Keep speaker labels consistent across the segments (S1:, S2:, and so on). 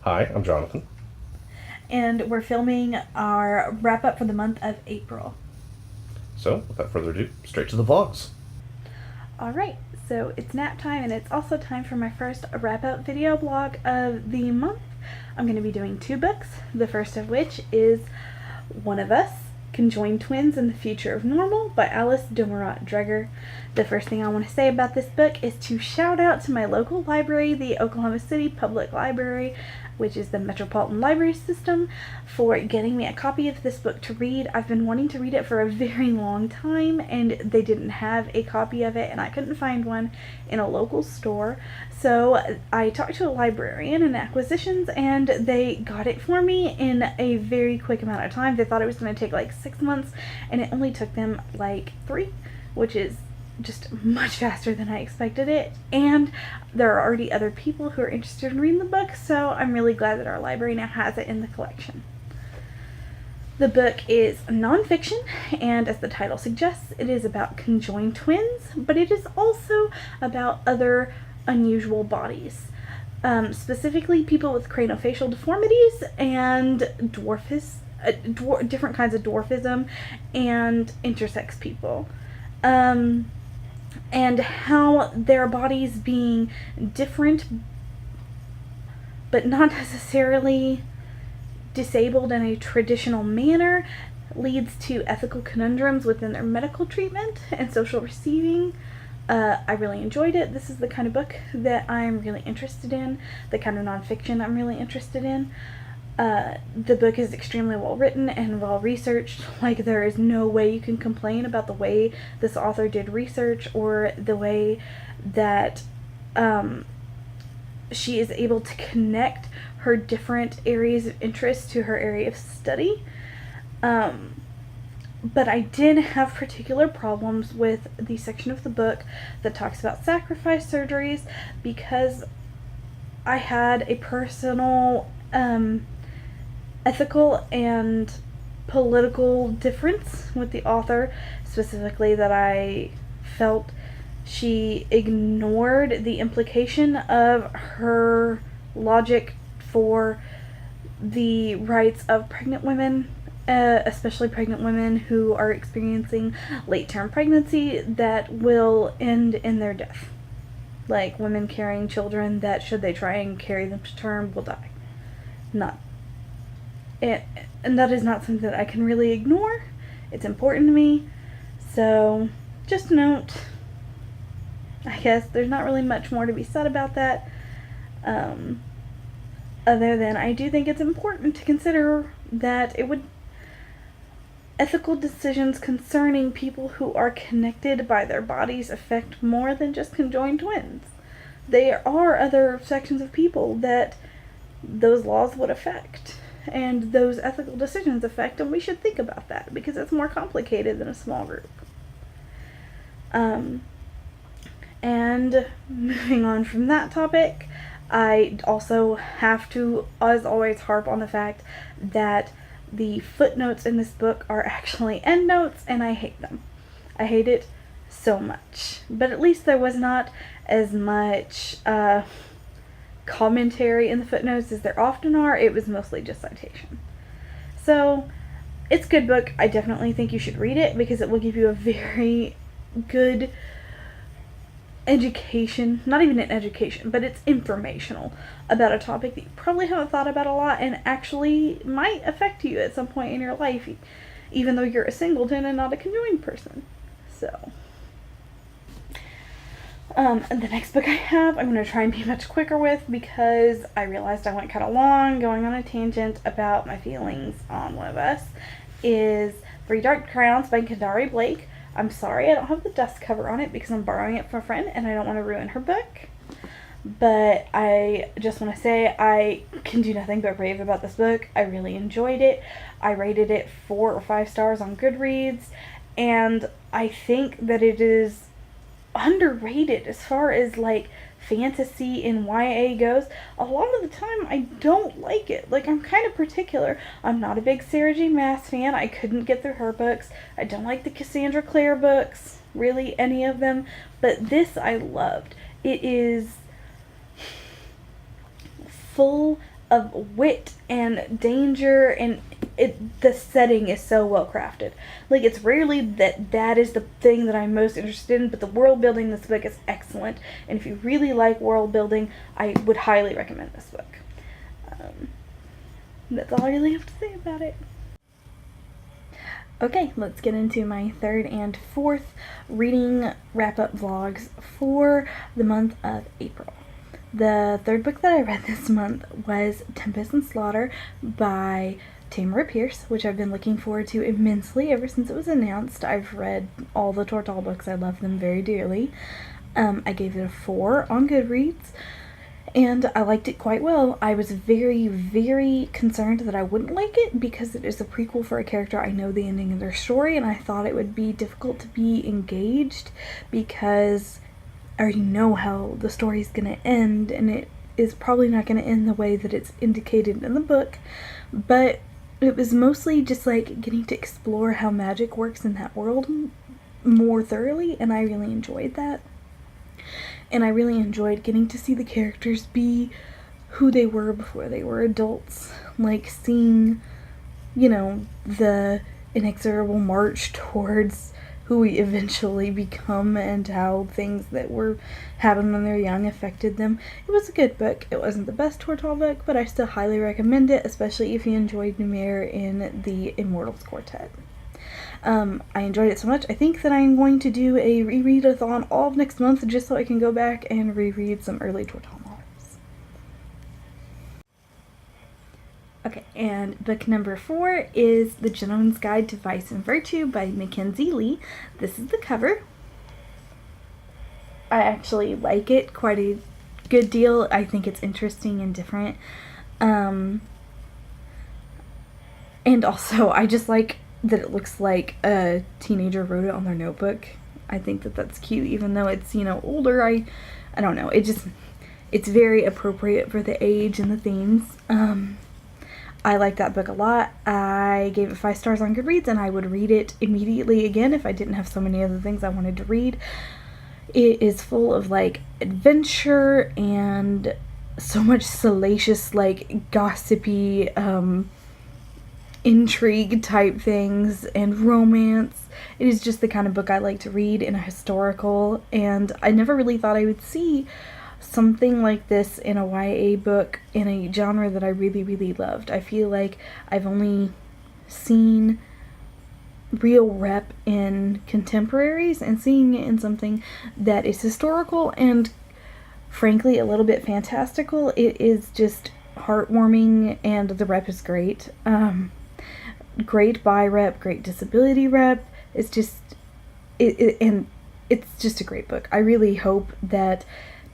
S1: Hi, I'm Jonathan.
S2: And we're filming our wrap up for the month of April.
S1: So, without further ado, straight to the vlogs.
S2: Alright, so it's nap time and it's also time for my first wrap up video blog of the month. I'm going to be doing 2 books, the first of which is One of Us, Conjoined Twins in the Future of Normal by Alice Domerat-Dreger. The first thing I want to say about this book is to shout out to my local library, the Oklahoma City Public Library, which is the Metropolitan Library System, for getting me a copy of this book to read. I've been wanting to read it for a very long time, and they didn't have a copy of it, and I couldn't find one in a local store. So I talked to a librarian in acquisitions, and they got it for me in a very quick amount of time. They thought it was going to take like 6 months, and it only took them like 3, which is just much faster than I expected it. And there are already other people who are interested in reading the book, so I'm really glad that our library now has it in the collection. The book is nonfiction, and as the title suggests, it is about conjoined twins, but it is also about other unusual bodies. Specifically people with craniofacial deformities and different kinds of dwarfism, and intersex people. And how their bodies being different but not necessarily disabled in a traditional manner leads to ethical conundrums within their medical treatment and social receiving. I really enjoyed it. This is the kind of book that I'm really interested in, the kind of nonfiction I'm really interested in. The book is extremely well written and well researched. Like, there is no way you can complain about the way this author did research or the way that she is able to connect her different areas of interest to her area of study. But I did have particular problems with the section of the book that talks about sacrifice surgeries, because I had a personal ethical and political difference with the author, specifically that I felt she ignored the implication of her logic for the rights of pregnant women, especially pregnant women who are experiencing late-term pregnancy that will end in their death. Like women carrying children that, should they try and carry them to term, will die. And that is not something that I can really ignore. It's important to me. So, just note, I guess there's not really much more to be said about that. Other than I do think it's important to consider that ethical decisions concerning people who are connected by their bodies affect more than just conjoined twins. There are other sections of people that those laws would affect, and those ethical decisions affect, and we should think about that because it's more complicated than a small group. And moving on from that topic, I also have to, as always, harp on the fact that the footnotes in this book are actually endnotes, and I hate them. I hate it so much. But at least there was not as much commentary in the footnotes as there often are. It was mostly just citation. So, it's a good book. I definitely think you should read it because it will give you a very good education, not even an education, but it's informational about a topic that you probably haven't thought about a lot and actually might affect you at some point in your life, even though you're a singleton and not a conjoined person. So, the next book I have, I'm going to try and be much quicker with because I realized I went kind of long going on a tangent about my feelings on One of Us, is Three Dark Crowns by Kendari Blake. I'm sorry I don't have the dust cover on it because I'm borrowing it from a friend and I don't want to ruin her book. But I just want to say I can do nothing but rave about this book. I really enjoyed it. I rated it 4 or 5 stars on Goodreads, and I think that it is underrated as far as like fantasy in YA goes. A lot of the time I don't like it. Like, I'm kind of particular. I'm not a big Sarah J Maas fan. I couldn't get through her books. I don't like the Cassandra Clare books, really any of them, but this I loved. It is full of wit and danger, and the setting is so well crafted. Like, it's rarely that is the thing that I'm most interested in, but the world building in this book is excellent, and if you really like world building, I would highly recommend this book. That's all I really have to say about it. Okay, let's get into my third and fourth reading wrap-up vlogs for the month of April. The third book that I read this month was Tempest and Slaughter by Tamara Pierce, which I've been looking forward to immensely ever since it was announced. I've read all the Tortall books. I love them very dearly. I gave it a 4 on Goodreads, and I liked it quite well. I was very, very concerned that I wouldn't like it because it is a prequel for a character I know the ending of their story, and I thought it would be difficult to be engaged because I already know how the story's gonna end, and it is probably not gonna end the way that it's indicated in the book. But it was mostly just like getting to explore how magic works in that world more thoroughly, and I really enjoyed that. And I really enjoyed getting to see the characters be who they were before they were adults. Like seeing, you know, the inexorable march towards who we eventually become and how things that were happened when they're young affected them. It was a good book. It wasn't the best Tortall book, but I still highly recommend it, especially if you enjoyed Numair in the Immortals Quartet. I enjoyed it so much, I think that I'm going to do a reread-a-thon all of next month just so I can go back and reread some early Tortall novels. Okay, and book number 4 is The Gentleman's Guide to Vice and Virtue by Mackenzie Lee. This is the cover. I actually like it quite a good deal. I think it's interesting and different. And also, I just like that it looks like a teenager wrote it on their notebook. I think that that's cute, even though it's, you know, older. I don't know. It's very appropriate for the age and the themes. I like that book a lot. I gave it 5 stars on Goodreads, and I would read it immediately again if I didn't have so many other things I wanted to read. It is full of, like, adventure and so much salacious, like, gossipy, intrigue type things and romance. It is just the kind of book I like to read in a historical, and I never really thought I would see something like this in a YA book in a genre that I really, really loved. I feel like I've only seen real rep in contemporaries, and seeing it in something that is historical and frankly a little bit fantastical, it is just heartwarming, and the rep is great. Great bi rep, great disability rep. It's just and it's just a great book. I really hope that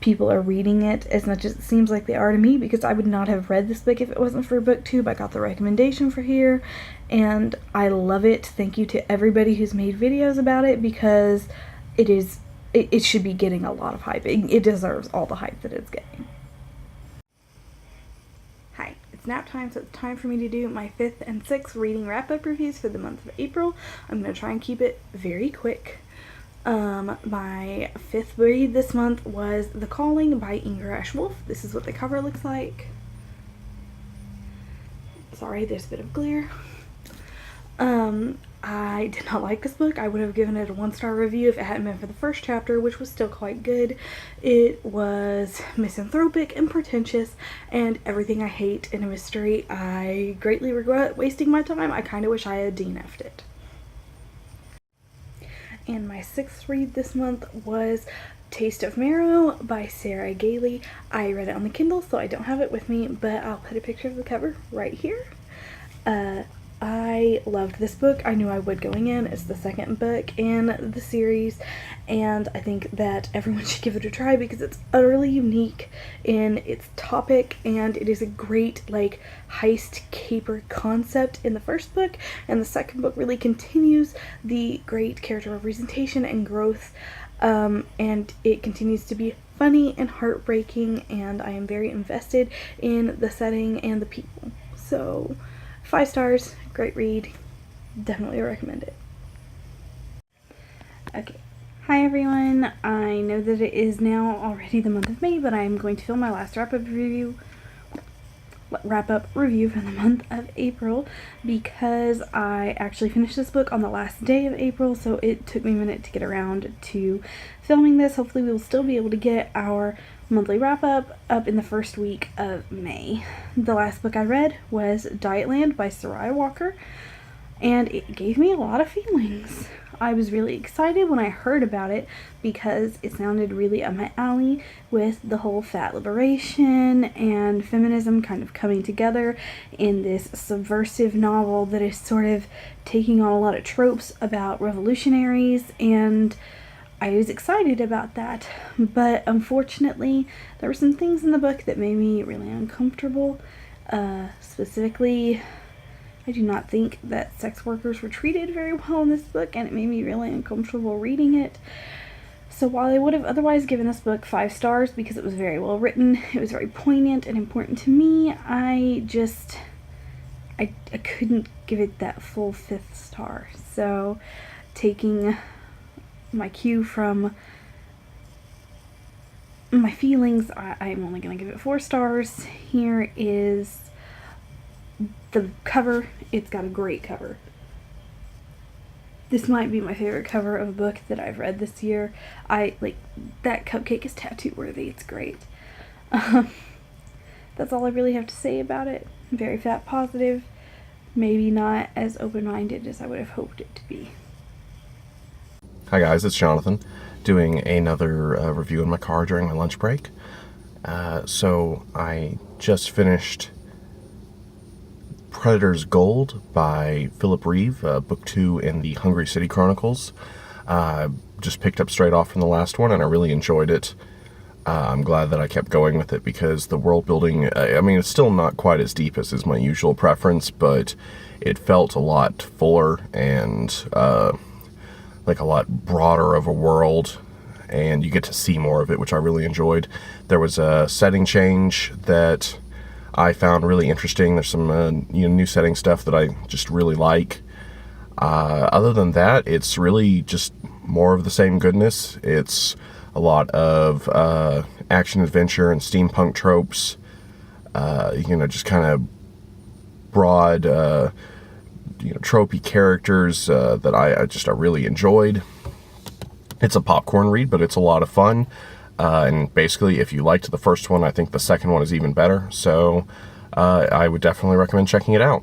S2: people are reading it as much as it seems like they are to me, because I would not have read this book if it wasn't for BookTube. I got the recommendation for here, and I love it. Thank you to everybody who's made videos about it, because it should be getting a lot of hype. It deserves all the hype that it's getting. Hi, it's nap time, so it's time for me to do my 5th and 6th reading wrap-up reviews for the month of April. I'm going to try and keep it very quick. My 5th read this month was The Calling by Inger Ashwolf. This is what the cover looks like. Sorry, there's a bit of glare. I did not like this book. I would have given it a 1-star review if it hadn't been for the first chapter, which was still quite good. It was misanthropic and pretentious and everything I hate in a mystery. I greatly regret wasting my time. I kind of wish I had DNF'd it. And my 6th read this month was Taste of Marrow by Sarah Gailey. I read it on the Kindle, so I don't have it with me, but I'll put a picture of the cover right here. I loved this book. I knew I would going in. It's the 2nd book in the series, and I think that everyone should give it a try because it's utterly unique in its topic, and it is a great, like, heist caper concept in the 1st book, and the 2nd book really continues the great character representation and growth, and it continues to be funny and heartbreaking, and I am very invested in the setting and the people. So 5 stars, great read, definitely recommend it. Okay, hi everyone. I know that it is now already the month of May, but I'm going to film my last wrap-up review. wrap-up review for the month of April because I actually finished this book on the last day of April, so it took me a minute to get around to filming this. Hopefully we will still be able to get our monthly wrap-up up in the first week of May. The last book I read was Dietland by Sarai Walker, and it gave me a lot of feelings. I was really excited when I heard about it because it sounded really up my alley with the whole fat liberation and feminism kind of coming together in this subversive novel that is sort of taking on a lot of tropes about revolutionaries, and I was excited about that. But unfortunately, there were some things in the book that made me really uncomfortable. Specifically, I do not think that sex workers were treated very well in this book, and it made me really uncomfortable reading it. So while I would have otherwise given this book 5 stars because it was very well written, it was very poignant and important to me, I couldn't give it that full 5th star. So taking my cue from my feelings, I'm only going to give it 4 stars. Here is the cover. It's got a great cover. This might be my favorite cover of a book that I've read this year. That cupcake is tattoo worthy. It's great. That's all I really have to say about it. Very fat positive. Maybe not as open-minded as I would have hoped it to be.
S3: Hi guys, it's Jonathan, doing another review in my car during my lunch break. So I just finished Predator's Gold by Philip Reeve, book 2 in the Hungry City Chronicles. Just picked up straight off from the last one, and I really enjoyed it. I'm glad that I kept going with it because the world building, I mean, it's still not quite as deep as is my usual preference, but it felt a lot fuller and like a lot broader of a world, and you get to see more of it, which I really enjoyed. There was a setting change that I found really interesting. There's some new setting stuff that I just really like. Other than that, it's really just more of the same goodness. It's a lot of action adventure and steampunk tropes. Just kind of broad, tropey characters that I really enjoyed. It's a popcorn read, but it's a lot of fun. And basically, if you liked the first one, I think the second one is even better. So I would definitely recommend checking it out.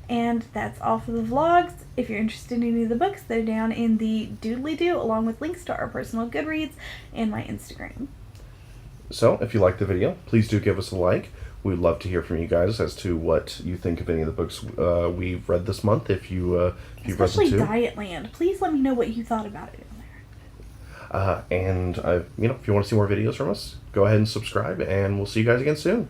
S2: And that's all for the vlogs. If you're interested in any of the books, they're down in the doodly-doo, along with links to our personal Goodreads and my Instagram.
S1: So, if you liked the video, please do give us a like. We'd love to hear from you guys as to what you think of any of the books we've read this month. If you've read them too.
S2: Especially Dietland. Please let me know what you thought about it.
S1: And if you want to see more videos from us, go ahead and subscribe, and we'll see you guys again soon.